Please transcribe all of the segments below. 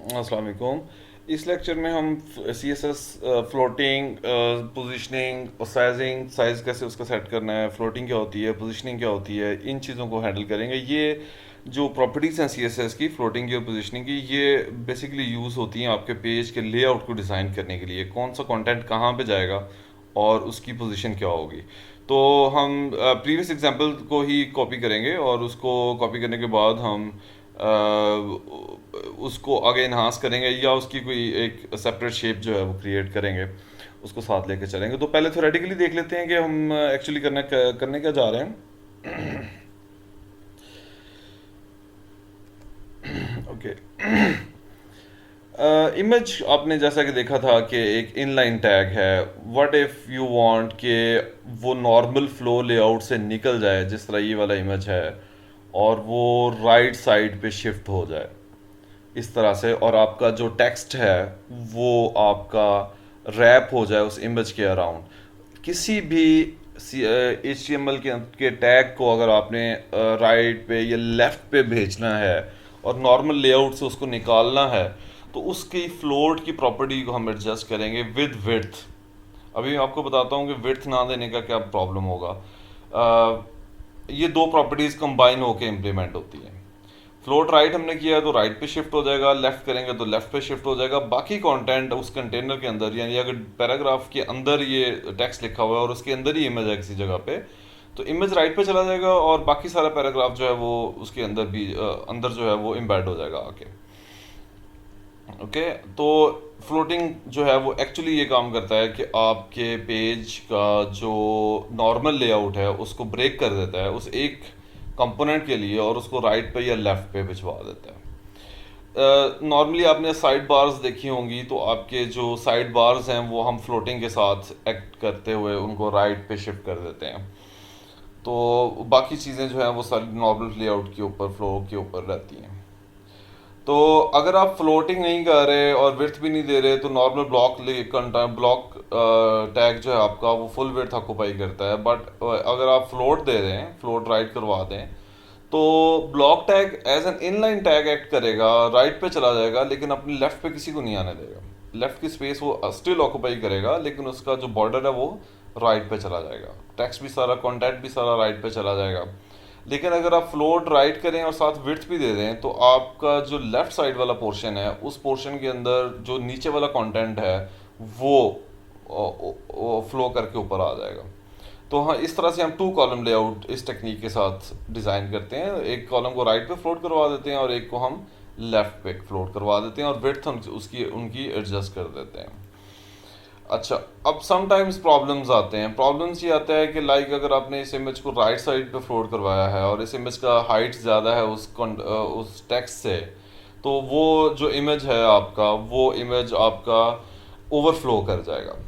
अस्सलाम वालेकुम। इस लेक्चर में हम C S S floating, positioning और साइजिंग, साइज़ कैसे उसका सेट करना है, फ्लोटिंग क्या होती है, पोजिशनिंग क्या होती है, इन चीज़ों को हैंडल करेंगे। ये जो प्रॉपर्टीज़ हैं सी एस एस की, फ्लोटिंग की और पोजिशनिंग की, ये बेसिकली यूज़ होती हैं आपके पेज के लेआउट को डिज़ाइन करने के लिए, कौन सा कंटेंट कहाँ पे जाएगा और उसकी पोजीशन क्या होगी। तो हम प्रीवियस एग्जांपल को ही कॉपी करेंगे और उसको कॉपी करने के बाद हम उसको आगे इन्हांस करेंगे या उसकी कोई एक सेपरेट शेप जो है वो क्रिएट करेंगे, उसको साथ लेके चलेंगे। तो पहले थ्योरेटिकली देख लेते हैं कि हम एक्चुअली करने क्या जा रहे हैं। ओके। इमेज आपने जैसा कि देखा था कि एक इनलाइन टैग है। व्हाट इफ़ यू वांट कि वो नॉर्मल फ्लो लेआउट से निकल जाए, जिस तरह ये वाला इमेज है, और वो राइट साइड पे शिफ्ट हो जाए इस तरह से, और आपका जो टेक्स्ट है वो आपका रैप हो जाए उस इमेज के अराउंड। किसी भी एच टी एम एल के टैग को अगर आपने राइट पे या लेफ्ट पे भेजना है और नॉर्मल लेआउट से उसको निकालना है, तो उसकी फ्लोट की प्रॉपर्टी को हम एडजस्ट करेंगे विद विड्थ। अभी मैं आपको बताता हूँ कि विड्थ ना देने का क्या प्रॉब्लम होगा। ये दो प्रॉपर्टीज़ कंबाइन होकर इम्प्लीमेंट होती हैं। फ्लोट राइट हमने किया है तो राइट पे शिफ्ट हो जाएगा, लेफ्ट करेंगे तो लेफ्ट पे शिफ्ट हो जाएगा। बाकी कंटेंट उस कंटेनर के अंदर, यानी अगर पैराग्राफ के अंदर ये टेक्स्ट लिखा हुआ है और उसके अंदर ही इमेज है किसी जगह पे, तो इमेज राइट पे चला जाएगा और बाकी सारा पैराग्राफ जो है वो उसके अंदर भी अंदर जो है वो इम्बेड हो जाएगा आके। ओके। तो फ्लोटिंग जो है वो एक्चुअली ये काम करता है कि आपके पेज का जो नॉर्मल लेआउट है उसको ब्रेक कर देता है उस एक कंपोनेंट के लिए, और उसको राइट पे या लेफ्ट पे भिजवा देता है। नॉर्मली आपने साइड बार्स देखी होंगी, तो आपके जो साइड बार्स हैं वो हम फ्लोटिंग के साथ एक्ट करते हुए उनको राइट पे शिफ्ट कर देते हैं। तो बाकी चीज़ें जो हैं वो सारी नॉर्मल लेआउट के ऊपर, फ्लो के ऊपर रहती हैं। तो अगर आप फ्लोटिंग नहीं कर रहे और विड्थ भी नहीं दे रहे, तो नॉर्मल ब्लॉक टैग जो है आपका वो फुल विड्थ ऑक्यूपाई करता है। बट अगर आप फ्लोट दे रहे हैं, फ्लोट राइट करवा दें, तो block tag as an inline tag act करेगा, राइट पे चला जाएगा, लेकिन अपने लेफ्ट पे किसी को नहीं आने देगा। लेफ्ट की स्पेस वो स्टिल ऑक्यूपाई करेगा, लेकिन उसका जो बॉर्डर है वो राइट पे चला जाएगा। टेक्स्ट भी सारा, कंटेंट भी सारा राइट पे चला जाएगा। लेकिन अगर आप फ्लोट राइट करें और साथ विड्थ भी दे दें, तो आपका जो लेफ्ट साइड वाला पोर्शन है, उस पोर्शन के अंदर जो नीचे वाला कंटेंट है वो फ्लो करके ऊपर आ जाएगा। तो हाँ, इस तरह से हम टू कॉलम लेआउट इस टेक्निक के साथ डिज़ाइन करते हैं। एक कॉलम को राइट पे फ्लोट करवा देते हैं और एक को हम लेफ्ट पे फ्लोट करवा देते हैं, और विड्थ हम उसकी उनकी एडजस्ट कर देते हैं। अच्छा, अब समटाइम्स प्रॉब्लम्स आते हैं। प्रॉब्लम्स ये आता है कि लाइक अगर आपने इस इमेज को राइट साइड पे फ्लोट करवाया है और इस इमेज का हाइट ज़्यादा है उस टेक्स्ट से, तो वो जो इमेज है आपका, वो इमेज आपका ओवरफ्लो कर जाएगा।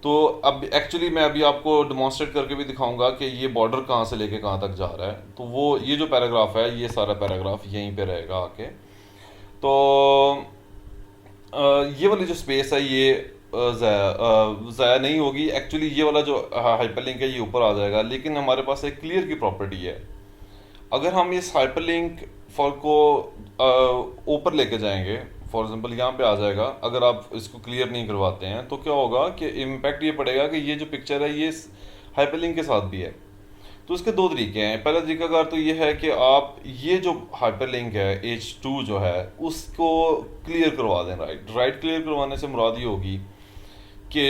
तो अब एक्चुअली मैं अभी आपको डिमॉन्स्ट्रेट करके भी दिखाऊंगा कि ये बॉर्डर कहाँ से लेके कहाँ तक जा रहा है। तो वो ये जो पैराग्राफ है, ये सारा पैराग्राफ यहीं पे रहेगा आके। तो ये वाली जो स्पेस है ये ज़ाया नहीं होगी। एक्चुअली ये वाला जो हाइपरलिंक है ये ऊपर आ जाएगा, लेकिन हमारे पास एक क्लियर की प्रॉपर्टी है। अगर हम इस हाइपरलिंक फॉर को ऊपर लेके जाएंगे, फॉर एग्जांपल यहाँ पे आ जाएगा, अगर आप इसको क्लियर नहीं करवाते हैं तो क्या होगा कि इम्पैक्ट ये पड़ेगा कि ये जो पिक्चर है ये हाइपरलिंक के साथ भी है। तो इसके दो तरीके हैं। पहला तरीकाकार तो ये है कि आप ये जो हाइपरलिंक है H2 जो है उसको क्लियर करवा दें। राइट राइट क्लियर करवाने से मुराद ये होगी कि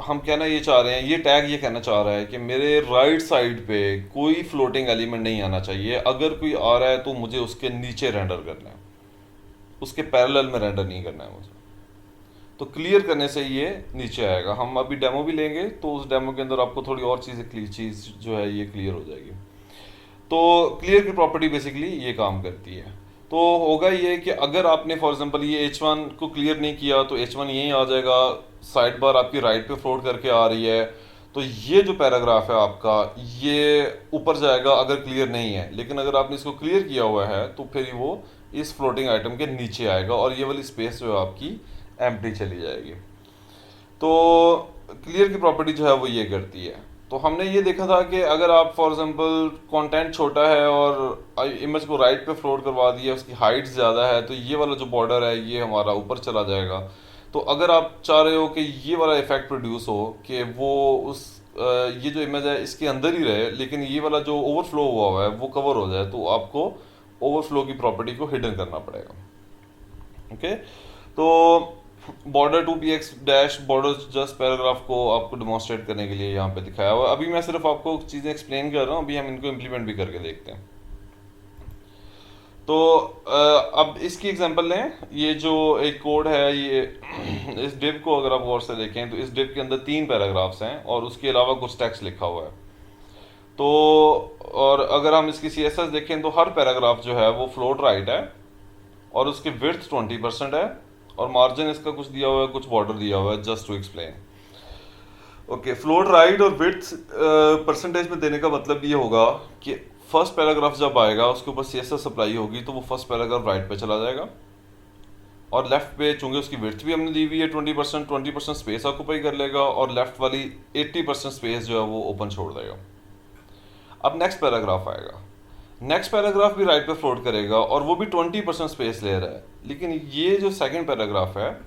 हम कहना ये चाह रहे हैं, ये टैग ये कहना चाह रहा है कि मेरे राइट साइड पे कोई फ्लोटिंग एलिमेंट नहीं आना चाहिए। अगर कोई आ रहा है तो मुझे उसके नीचे रेंडर करना है, उसके पैरेलल में रेंडर नहीं करना है मुझे। तो क्लियर करने से ये नीचे आएगा। हम अभी डेमो भी लेंगे तो उस डेमो के अंदर आपको थोड़ी और चीज़ जो है ये क्लियर हो जाएगी। तो क्लियर की प्रॉपर्टी बेसिकली ये काम करती है। तो होगा ये कि अगर आपने फॉर एग्जांपल ये H1 को क्लियर नहीं किया, तो H1 यहीं आ जाएगा, साइड बार आपकी राइट पे फ्लोट करके आ रही है, तो ये जो पैराग्राफ है आपका ये ऊपर जाएगा अगर क्लियर नहीं है। लेकिन अगर आपने इसको क्लियर किया हुआ है तो फिर वो इस फ्लोटिंग आइटम के नीचे आएगा और ये वाली स्पेस जो है आपकी एम्प्टी चली जाएगी। तो क्लियर की प्रॉपर्टी जो है वो ये करती है। तो हमने ये देखा था कि अगर आप फॉर एग्जांपल कंटेंट छोटा है और इमेज को राइट पे फ्लोट करवा दिया, उसकी हाइट ज़्यादा है, तो ये वाला जो बॉर्डर है ये हमारा ऊपर चला जाएगा। तो अगर आप चाह रहे हो कि ये वाला इफेक्ट प्रोड्यूस हो कि वो उस ये जो इमेज है इसके अंदर ही रहे लेकिन ये वाला जो ओवरफ्लो हुआ है वो कवर हो जाए, तो आपको ओवरफ्लो की प्रॉपर्टी को हिडन करना पड़ेगा। ओके, तो border two p x dash border just paragraph को आपको डिमॉन्स्ट्रेट करने के लिए यहाँ पे दिखाया हुआ है। अभी मैं सिर्फ आपको चीज़ें एक्सप्लेन कर रहा हूँ, अभी हम इनको इम्प्लीमेंट भी करके देखते हैं। तो अब इसकी एग्जांपल लें, ये जो एक कोड है ये इस डिव को अगर आप गौर से देखें तो इस डिव के अंदर 3 पैराग्राफ्स हैं और उसके अलावा कुछ टेक्स्ट लिखा हुआ है। तो और अगर हम इसकी सी एस एस देखें तो हर पैराग्राफ जो है वो फ्लोट राइट है और उसकी विड्थ 20% है और मार्जिन इसका कुछ दिया हुआ है, कुछ बॉर्डर दिया हुआ है, just to explain. Okay, float right और विड्थ परसेंटेज में देने का मतलब ये होगा कि फर्स्ट पैराग्राफ जब आएगा उसके ऊपर सी एस एस अप्लाई होगी तो वो फर्स्ट पैराग्राफ राइट पे चला जाएगा और लेफ्ट पे चूंकि उसकी विड्थ भी हमने दी हुई है 20% स्पेस ऑक्यूपाई कर लेगा और लेफ्ट वाली 80% स्पेस जो है वो ओपन छोड़ देगा। अब नेक्स्ट पैराग्राफ आएगा, नेक्स्ट पैराग्राफ भी राइट पे फ्लोट करेगा और वो भी 20% स्पेस ले रहा है, लेकिन ये जो सेकंड पैराग्राफ है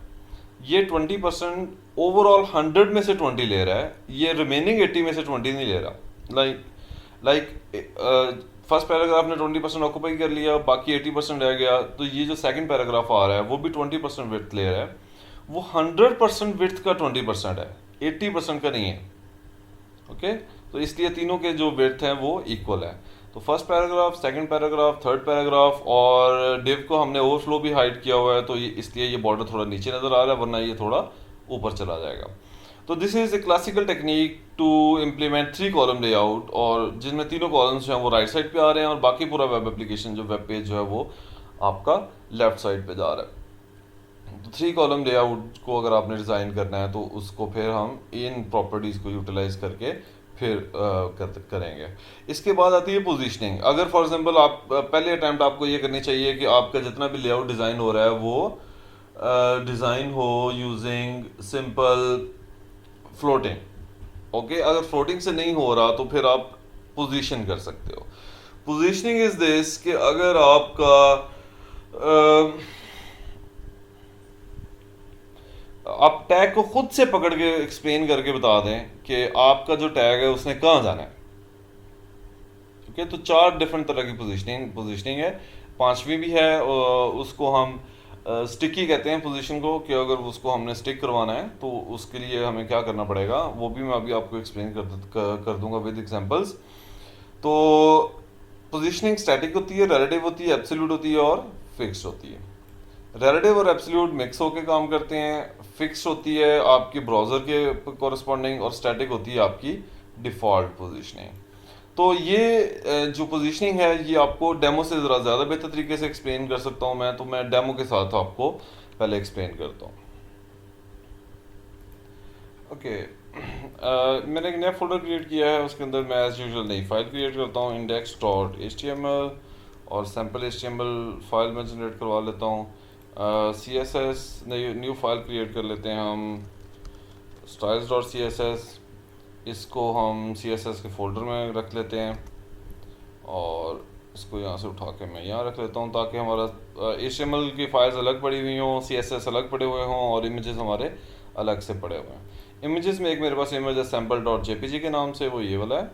ये 20% ओवरऑल 100 में से 20 ले रहा है, ये रिमेनिंग 80 में से 20 नहीं ले रहा। लाइक फर्स्ट पैराग्राफ ने 20% ऑक्यूपाई कर लिया, बाकी 80% रह गया, तो ये जो सेकंड पैराग्राफ आ रहा है वो भी 20% विड्थ ले रहा है, वो 100% विड्थ का 20% है, 80% का नहीं है। ओके, तो इसलिए तीनों के जो विड्थ हैं वो इक्वल है। तो first paragraph, second paragraph, third paragraph और डिव को हमने ओवरफ्लो भी हाइड किया हुआ है, तो इसलिए ये बॉर्डर थोड़ा नीचे नज़र आ रहा है, वरना ये थोड़ा ऊपर चला जाएगा। तो this is a classical technique to implement 3 column layout, और जिनमें तीनों कॉलम्स जो हैं वो राइट साइड पे आ रहे हैं और बाकी पूरा वेब एप्लीकेशन जो वेब पेज जो है वो आपका लेफ्ट साइड पे जा रहा है। तो 3 कॉलम लेआउट को अगर आपने डिज़ाइन करना है तो उसको फिर हम इन प्रॉपर्टीज़ को यूटिलाइज करके फिर करेंगे। इसके बाद आती है पोजीशनिंग। अगर फॉर एग्जांपल आप पहले अटैम्प्ट आपको ये करनी चाहिए कि आपका जितना भी लेआउट डिज़ाइन हो रहा है वो डिज़ाइन हो यूजिंग सिंपल फ्लोटिंग। ओके, अगर फ्लोटिंग से नहीं हो रहा तो फिर आप पोजीशन कर सकते हो। पोजीशनिंग इज दिस कि अगर आपका आप टैग को खुद से पकड़ के एक्सप्लेन करके बता दें कि आपका जो टैग है उसने कहाँ जाना है। ओके, तो 4 डिफरेंट तरह की पोजीशनिंग है। पांचवी भी है, उसको हम स्टिकी कहते हैं पोजीशन को, कि अगर उसको हमने स्टिक करवाना है तो उसके लिए हमें क्या करना पड़ेगा वो भी मैं अभी आपको एक्सप्लेन कर दूंगा विद एग्जांपल्स। तो पोजीशनिंग स्टैटिक होती है, रिलेटिव होती है, एब्सोल्यूट होती है और फिक्स्ड होती है। रिलेटिव और एब्सोल्यूट मिक्स होकर काम करते हैं। फिक्स होती है आपकी ब्राउज़र के कॉरस्पॉन्डिंग और स्टैटिक होती है आपकी डिफ़ॉल्ट पोजीशनिंग। तो ये जो पोजीशनिंग है ये आपको डेमो से ज़रा ज़्यादा बेहतर तरीके से एक्सप्लेन कर सकता हूँ मैं, तो मैं डेमो के साथ आपको पहले एक्सप्लेन करता हूँ। ओके, मैंने एक नया फोल्डर क्रिएट किया है, उसके अंदर मैं एज यूजुअल नई फाइल क्रिएट करता हूँ index.html और सैम्पल HTML फाइल में जनरेट करवा लेता हूँ। CSS न्यू फाइल क्रिएट कर लेते हैं हम styles.css, इसको हम CSS के फोल्डर में रख लेते हैं और इसको यहाँ से उठा के मैं यहाँ रख लेता हूँ ताकि हमारा HTML की फाइल्स अलग पड़ी हुई हों, CSS अलग पड़े हुए हों और इमेजेस हमारे अलग से पड़े हुए हैं। इमेजेस में एक मेरे पास इमेज है sample.jpg के नाम से, वो ये वाला है,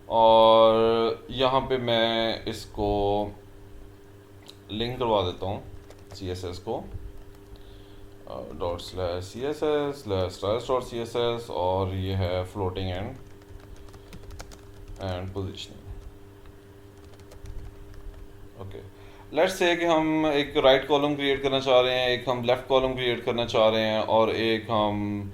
और यहाँ पे मैं इसको लिंक करवा देता हूँ CSS को ./css/styles.css और ये है floating and positioning. Okay, let's say कि हम एक राइट कॉलम क्रिएट करना चाह रहे हैं, एक हम लेफ्ट कॉलम क्रिएट करना चाह रहे हैं और एक हम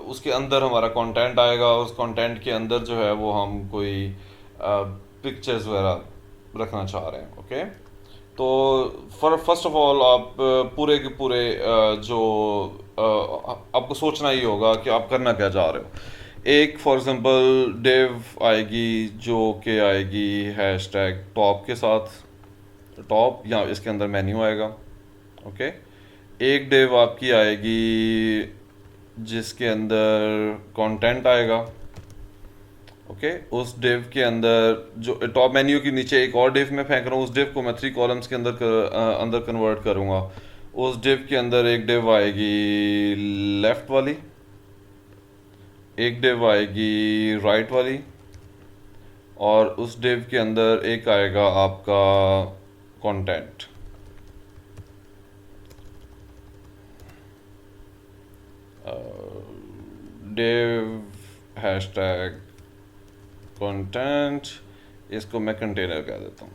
उसके अंदर हमारा कंटेंट आएगा, उस कंटेंट के अंदर जो है वो हम कोई पिक्चर्स वगैरह रखना चाह रहे हैं। ओके, तो फर्स्ट ऑफ ऑल आप पूरे के पूरे जो आपको सोचना ही होगा कि आप करना क्या चाह रहे हो। एक फॉर एग्जांपल डिव आएगी जो कि आएगी हैशटैग टॉप के साथ, टॉप या इसके अंदर मेन्यू आएगा। ओके, एक डिव आपकी आएगी जिसके अंदर कंटेंट आएगा। ओके, उस डिव के अंदर जो टॉप मेन्यू के नीचे एक और डिव में फेंक रहा हूँ, उस डिव को मैं 3 कॉलम्स के अंदर कन्वर्ट करूँगा। उस डिव के अंदर एक डिव आएगी लेफ्ट वाली, एक डिव आएगी राइट वाली, और उस डिव के अंदर एक आएगा आपका कंटेंट। डिव हैशटैग कंटेंट, इसको मैं कंटेनर कह देता हूँ।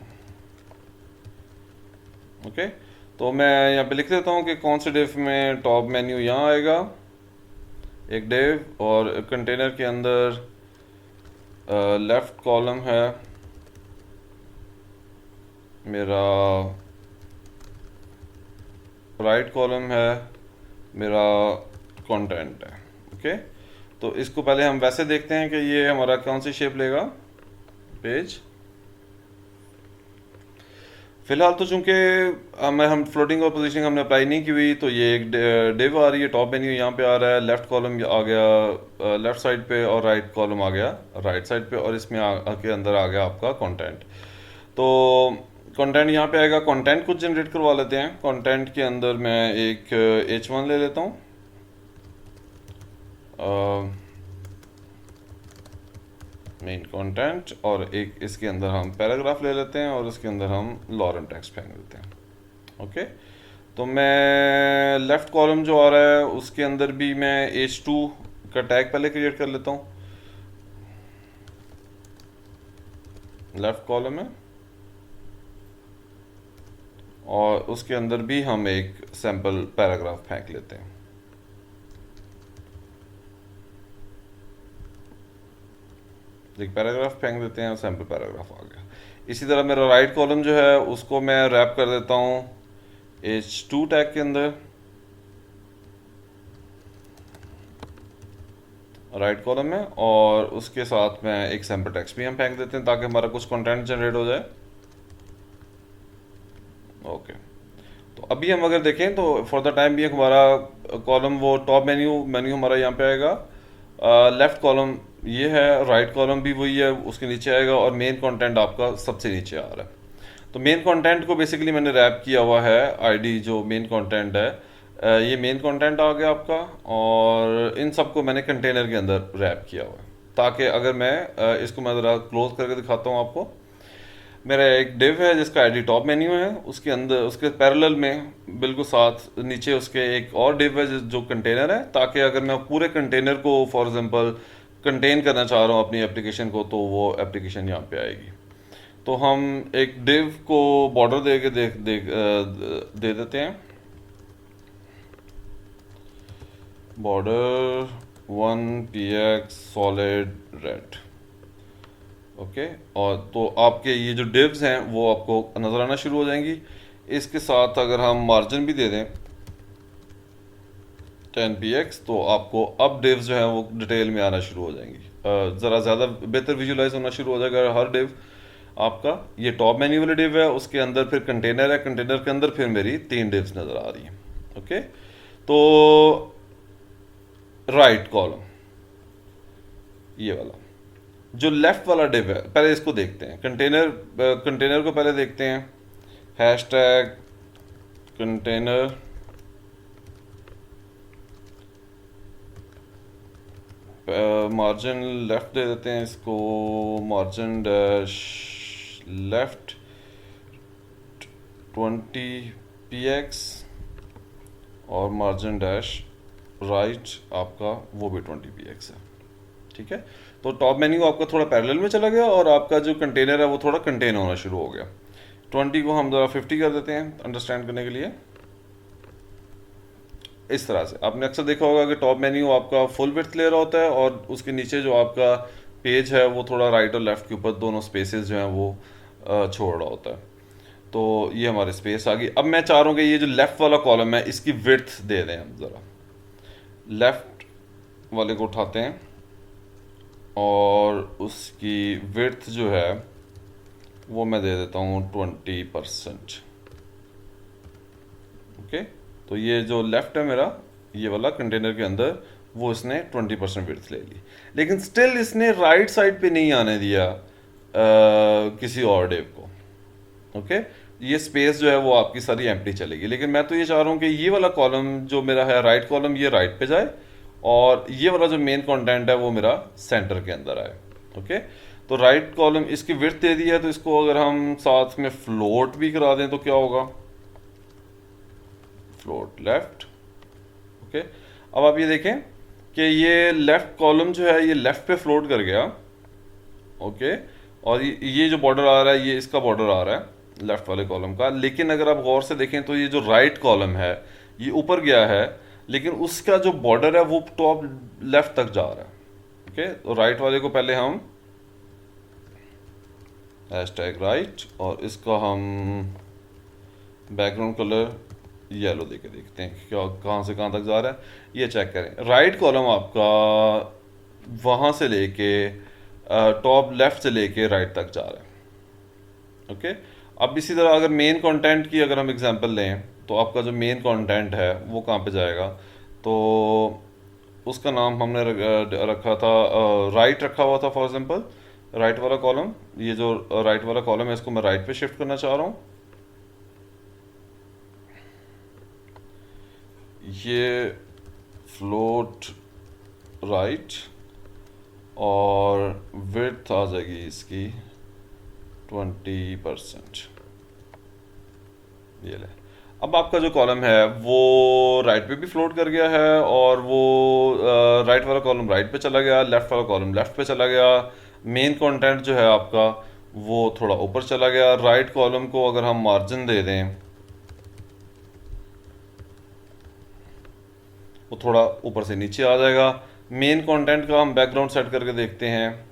ओके, तो मैं यहाँ पे लिख देता हूँ कि कौन से डिव में टॉप मेन्यू यहाँ आएगा, एक डिव, और कंटेनर के अंदर लेफ्ट कॉलम है मेरा, राइट कॉलम है मेरा कंटेंट है। ओके, तो इसको पहले हम वैसे देखते हैं कि ये हमारा कौन सी शेप लेगा पेज। फिलहाल तो चूंकि हम फ्लोटिंग और पोजीशनिंग हमने अप्लाई नहीं की हुई, तो ये एक डिव आ रही है, टॉप मेन्यू यहाँ पे आ रहा है, लेफ्ट कॉलम आ गया लेफ्ट साइड पे, और राइट कॉलम आ गया राइट साइड पे, और इसमें के अंदर आ गया आपका कंटेंट। तो कंटेंट यहाँ पे आएगा, कंटेंट कुछ जनरेट करवा लेते हैं। कंटेंट के अंदर मैं एक H1 ले लेता हूँ, मेन कंटेंट, और एक इसके अंदर हम पैराग्राफ ले लेते हैं, और इसके अंदर हम लॉरेंट टेक्स्ट फेंक देते हैं। ओके, तो मैं लेफ्ट कॉलम जो आ रहा है उसके अंदर भी मैं H2 का टैग पहले क्रिएट कर लेता हूँ। लेफ्ट कॉलम है, और उसके अंदर भी हम एक सैम्पल पैराग्राफ फेंक लेते हैं। एक पैराग्राफ फेंक देते हैं और सैम्पल पैराग्राफ आ गया। इसी तरह मेरा राइट कॉलम जो है उसको मैं रैप कर देता हूँ H2 टैग के अंदर, राइट कॉलम में, और उसके साथ में एक सैम्पल टेक्स्ट भी हम फेंक देते हैं ताकि हमारा कुछ कंटेंट जनरेट हो जाए। ओके, तो अभी हम अगर देखें तो फॉर द टाइम भी हमारा कॉलम वो टॉप मेन्यू हमारा यहाँ पे आएगा, लेफ्ट कॉलम ये है, राइट कॉलम भी वही है, उसके नीचे आएगा, और मेन कंटेंट आपका सबसे नीचे आ रहा है। तो मेन कंटेंट को बेसिकली मैंने रैप किया हुआ है, आईडी जो मेन कंटेंट है, ये मेन कंटेंट आ गया आपका, और इन सबको मैंने कंटेनर के अंदर रैप किया हुआ है, ताकि अगर मैं इसको मैं ज़रा क्लोज करके दिखाता हूँ आपको। मेरा एक डिव है जिसका आईडी टॉप मेन्यू है, उसके अंदर उसके पैरेलल में बिल्कुल साथ नीचे उसके एक और डिव है जो कंटेनर है, ताकि अगर मैं पूरे कंटेनर को फॉर एग्जांपल कंटेन करना चाह रहा हूँ अपनी एप्लीकेशन को, तो वो एप्लीकेशन यहाँ पे आएगी। तो हम एक डिव को बॉर्डर दे के दे देते हैं, border 1px solid red. Okay, और तो आपके ये जो डिव्स हैं वो आपको नज़र आना शुरू हो जाएंगी। इसके साथ अगर हम मार्जिन भी दे दें 10px, तो आपको अब डिव्स जो हैं वो डिटेल में आना शुरू हो जाएंगी, ज़रा ज़्यादा बेहतर विजुलाइज होना शुरू हो जाएगा हर डिव आपका। ये टॉप मेन्यू वाली डिव है, उसके अंदर फिर कंटेनर है, कंटेनर के अंदर फिर मेरी 3 डिव्स नज़र आ रही हैं। ओके, तो राइट कॉलम ये वाला, जो लेफ्ट वाला डिव है, पहले इसको देखते हैं। कंटेनर को पहले देखते हैं, हैशटैग कंटेनर, मार्जिन लेफ्ट दे देते हैं इसको, मार्जिन डैश लेफ्ट 20px, और मार्जिन डैश राइट आपका वो भी 20px है। ठीक है, तो टॉप मेन्यू आपका थोड़ा पैरेलल में चला गया, और आपका जो कंटेनर है वो थोड़ा कंटेन होना शुरू हो गया। 20 को हम ज़रा 50 कर देते हैं अंडरस्टैंड करने के लिए। इस तरह से आपने अक्सर देखा होगा कि टॉप मेन्यू आपका फुल विड्थ ले रहा होता है, और उसके नीचे जो आपका पेज है वो थोड़ा राइट और लेफ्ट के ऊपर दोनों स्पेसेस जो हैं वो छोड़ रहा होता है। तो ये हमारी स्पेस आ गई। अब मैं चाह रहा हूँ कि ये जो लेफ्ट वाला कॉलम है इसकी विड्थ दे दें हम ज़रा। लेफ्ट वाले को उठाते हैं, और उसकी विड्थ जो है वो मैं दे देता हूँ 20%। ओके, तो ये जो लेफ्ट है मेरा ये वाला कंटेनर के अंदर, वो इसने 20% विड्थ ले ली, लेकिन स्टिल इसने राइट साइड पे नहीं आने दिया किसी और डिव को। ओके, ये स्पेस जो है वो आपकी सारी एम्प्टी चलेगी, लेकिन मैं तो ये चाह रहा हूँ कि ये वाला कॉलम जो मेरा है राइट कॉलम, ये राइट पे जाए और ये वाला जो मेन कंटेंट है वो मेरा सेंटर के अंदर आए। ओके, तो राइट कॉलम इसकी विड्थ दे दी है, तो इसको अगर हम साथ में फ्लोट भी करा दें तो क्या होगा, फ्लोट लेफ्ट। ओके, अब आप ये देखें कि ये लेफ्ट कॉलम जो है ये लेफ्ट पे फ्लोट कर गया। ओके, और ये जो बॉर्डर आ रहा है ये इसका बॉर्डर आ रहा है लेफ्ट वाले कॉलम का, लेकिन अगर आप गौर से देखें तो ये जो राइट कॉलम है ये ऊपर गया है, लेकिन उसका जो बॉर्डर है वो टॉप लेफ्ट तक जा रहा है। ओके, तो राइट वाले को पहले हम हैशटैग राइट और इसका हम बैकग्राउंड कलर येलो देके देखते हैं क्या कहाँ से कहाँ तक जा रहा है। ये चेक करें, राइट कॉलम आपका वहाँ से लेके टॉप लेफ्ट से लेके राइट तक जा रहा है। ओके, अब इसी तरह अगर मेन कंटेंट की अगर हम एग्जांपल लें तो आपका जो मेन कंटेंट है वो कहाँ पे जाएगा, तो उसका नाम हमने रखा था राइट रखा हुआ था फॉर एग्जांपल, राइट वाला कॉलम। ये जो राइट वाला कॉलम है इसको मैं राइट पे शिफ्ट करना चाह रहा हूँ। ये फ्लोट राइट और विड्थ आ जाएगी इसकी 20%। ये ले, अब आपका जो कॉलम है वो राइट पे भी फ्लोट कर गया है और वो राइट वाला कॉलम राइट पे चला गया, लेफ्ट वाला कॉलम लेफ्ट पे चला गया, मेन कंटेंट जो है आपका वो थोड़ा ऊपर चला गया। राइट कॉलम को अगर हम मार्जिन दे दें वो थोड़ा ऊपर से नीचे आ जाएगा। मेन कंटेंट का हम बैकग्राउंड सेट करके देखते हैं।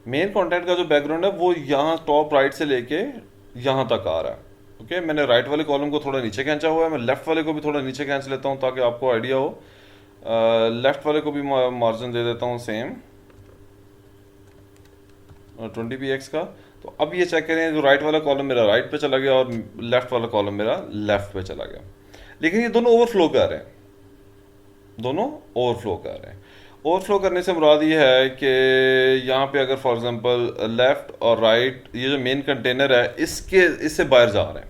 मेन कंटेंट का जो बैकग्राउंड है वो यहाँ टॉप राइट से लेके यहाँ तक आ रहा है। ओके, मैंने राइट वाले कॉलम को थोड़ा नीचे खींचा हुआ है, मैं लेफ्ट वाले को भी थोड़ा नीचे खींच लेता हूँ ताकि आपको आइडिया हो। लेफ्ट वाले को भी मार्जिन दे देता हूँ सेम 20px का। तो अब ये चेक करें, जो राइट वाला कॉलम मेरा राइट पे चला गया और लेफ्ट वाला कॉलम मेरा लेफ्ट पे चला गया, लेकिन ये दोनों ओवरफ्लो कर रहे हैं, दोनों ओवरफ्लो कर रहे हैं। ओवरफ्लो करने से मुराद ये है कि यहाँ पे अगर फॉर एग्जांपल लेफ्ट और राइट ये जो मेन कंटेनर है इससे बाहर जा रहे हैं।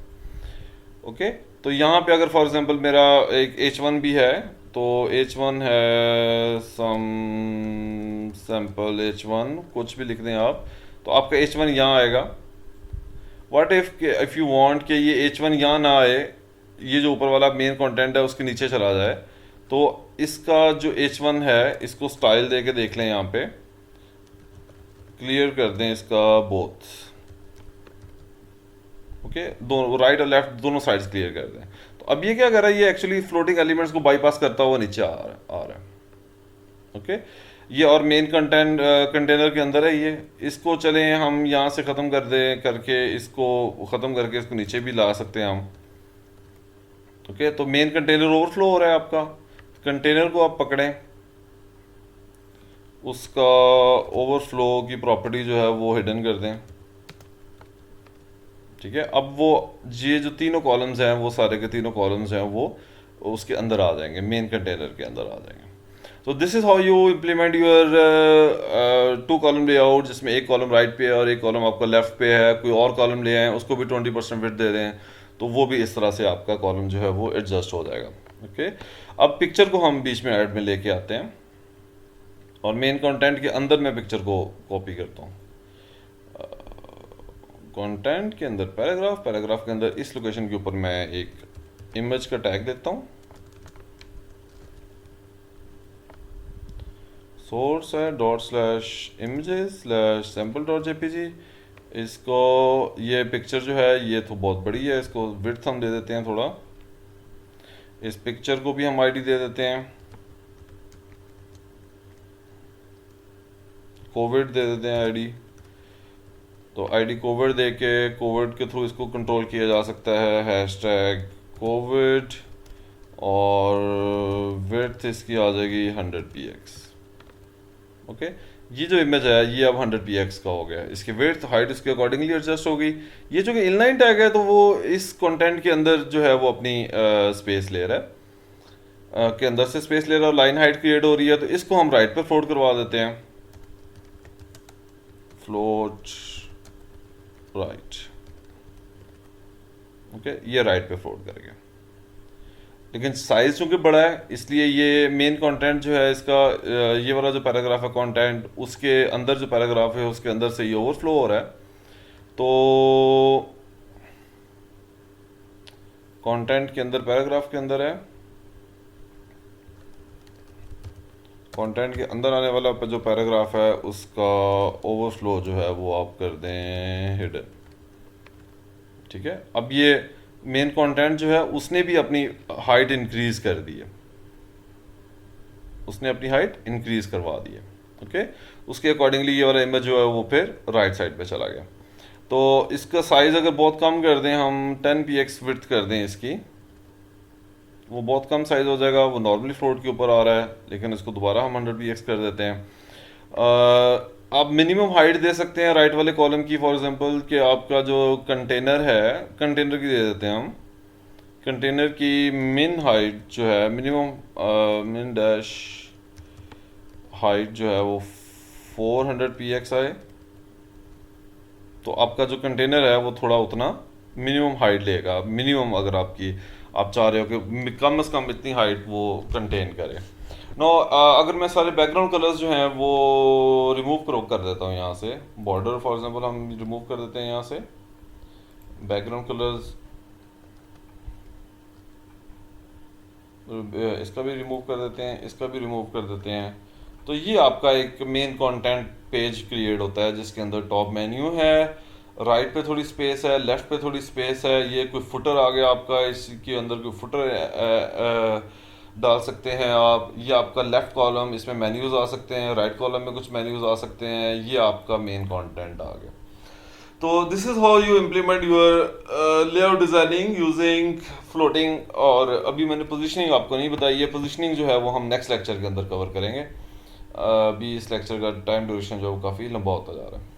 ओके, तो यहाँ पे अगर फॉर एग्जांपल मेरा एक H1 भी है, तो H1 है सम सैम्पल H1 कुछ भी लिख दें आप, तो आपका H1 यहाँ आएगा। व्हाट इफ़ यू वांट कि ये H1 यहाँ ना आए, ये जो ऊपर वाला मेन कंटेंट है उसके नीचे चला जाए, तो इसका जो H1 है इसको स्टाइल दे के देख लें, यहाँ पे क्लियर कर दें इसका बोथ। ओके, दोनों राइट और लेफ्ट दोनों साइड्स क्लियर कर दें। तो अब ये क्या कर रहा है, ये एक्चुअली फ्लोटिंग एलिमेंट्स को बाईपास करता हुआ नीचे आ रहा है। ओके, ये और मेन कंटेनर के अंदर है ये, इसको चलें हम यहाँ से ख़त्म कर दें करके, इसको ख़त्म करके इसको नीचे भी ला सकते हैं हम। ओके, तो मेन कंटेनर ओवरफ्लो हो रहा है आपका, कंटेनर को आप पकड़ें, उसका ओवरफ्लो की प्रॉपर्टी जो है वो हिडन कर दें। ठीक है, अब वो ये जो तीनों कॉलम्स हैं वो सारे के तीनों कॉलम्स हैं वो उसके अंदर आ जाएंगे, मेन कंटेनर के अंदर आ जाएंगे। So this is how you implement your 2 column layout, जिसमें एक कॉलम राइट पे है और एक कॉलम आपका लेफ्ट पे है। कोई और कॉलम ले आए उसको भी 20% विड्थ दे दें, तो वो भी इस तरह से आपका कॉलम जो है वो एडजस्ट हो जाएगा। ओके, अब पिक्चर को हम बीच में ऐड में लेके आते हैं और मेन कंटेंट के अंदर मैं पिक्चर को कॉपी करता हूँ। कंटेंट के अंदर पैराग्राफ, पैराग्राफ के अंदर इस लोकेशन के ऊपर मैं एक इमेज का टैग देता हूँ। सोर्स है ./images/sample.jpg। इसको ये पिक्चर जो है ये तो बहुत बड़ी है, इसको विड्थ हम दे देते हैं थोड़ा। इस पिक्चर को भी हम आईडी दे देते हैं, कोविड दे देते हैं आईडी। तो आईडी कोविड दे के कोविड के थ्रू इसको कंट्रोल किया जा सकता है, हैशटैग कोविड और विड्थ इसकी आ जाएगी 100 px। ओके, ये जो इमेज है ये अब 100 px का हो गया। इसकी विड्थ हाइट इसके अकॉर्डिंगली एडजस्ट होगी। ये जो कि इनलाइन टैग है तो वो इस कंटेंट के अंदर जो है वो अपनी स्पेस ले रहा है, के अंदर से स्पेस ले रहा है, लाइन हाइट क्रिएट हो रही है, तो इसको हम राइट पे फ्लोट करवा देते हैं, फ्लोट राइट। ओके, ये राइट पे फ्लोट करेंगे। लेकिन साइज चूंकि बड़ा है इसलिए ये मेन कंटेंट जो है इसका, ये वाला जो पैराग्राफ है कंटेंट, उसके अंदर जो पैराग्राफ है उसके अंदर से ये ओवरफ्लो हो रहा है। तो कंटेंट के अंदर, पैराग्राफ के अंदर है, कंटेंट के अंदर आने वाला जो पैराग्राफ है उसका ओवरफ्लो जो है वो आप कर दें हिडन। ठीक है, अब ये मेन कंटेंट जो है उसने भी अपनी हाइट इंक्रीज कर दी है, उसने अपनी हाइट इंक्रीज करवा दी है। ओके, उसके अकॉर्डिंगली ये वाला इमेज जो है वो फिर राइट साइड पे चला गया। तो इसका साइज अगर बहुत कम कर दें, हम 10 px विड्थ कर दें इसकी, वो बहुत कम साइज हो जाएगा, वो नॉर्मली फ्लोट के ऊपर आ रहा है, लेकिन इसको दोबारा हम 100 px कर देते हैं। आप मिनिमम हाइट दे सकते हैं राइट वाले कॉलम की, फॉर एग्जांपल कि आपका जो कंटेनर है, कंटेनर की दे देते हैं हम, कंटेनर की मिन हाइट जो है, मिनिमम मिन डैश हाइट जो है वो 400 px आए, तो आपका जो कंटेनर है वो थोड़ा उतना मिनिमम हाइट लेगा। मिनिमम अगर आप चाह रहे हो कि कम से कम इतनी हाइट वो कंटेन करे। नो, अगर मैं सारे बैकग्राउंड कलर्स जो हैं वो रिमूव कर देता हूँ यहाँ से, बॉर्डर फॉर एग्जांपल हम रिमूव कर देते हैं यहाँ से, बैकग्राउंड कलर्स इसका भी रिमूव कर देते हैं, इसका भी रिमूव कर देते हैं। तो ये आपका एक मेन कंटेंट पेज क्रिएट होता है जिसके अंदर टॉप मेन्यू है, राइट पे थोड़ी स्पेस है, लेफ्ट पे थोड़ी स्पेस है, ये कोई फुटर आ गया आपका, इसके अंदर कोई फुटर डाल सकते हैं आप, ये आपका लेफ्ट कॉलम, इसमें मेन्यूज आ सकते हैं, राइट कॉलम में कुछ मेन्यूज आ सकते हैं, ये आपका मेन कंटेंट आ गया। तो this is how you implement your layout designing using floating. और अभी मैंने पोजीशनिंग आपको नहीं बताई है, पोजीशनिंग जो है वो हम नेक्स्ट लेक्चर के अंदर कवर करेंगे। अभी इस लेक्चर का टाइम ड्यूरेशन जो है वो काफ़ी लंबा होता जा रहा है।